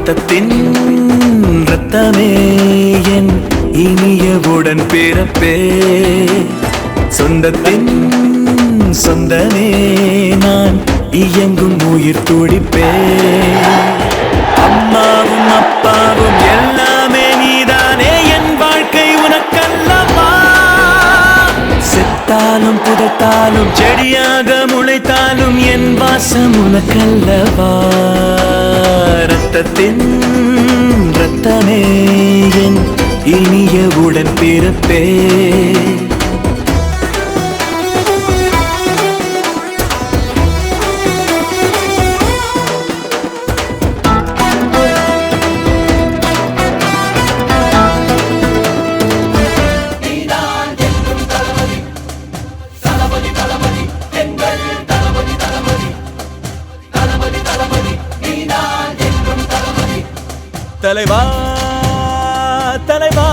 ரத்தத்தின் ரத்தமே என் இனியவுடன் பிறப்பே சொந்தத்தின் சொந்தமே நான் இயங்கும் உயிர் துடிப்பே அம்மாவும் அப்பாவும் எல்லாமே நீதானே என் வாழ்க்கை உனக்கல்லவா செத்தாலும் புதைத்தாலும் செடியாக முளைத்தாலும் என் வாசம் உனக்கல்லவா ரத்தத்தின் ரத்தமே என் இனியவுடன் பிறப்பே தலைவா தலைவா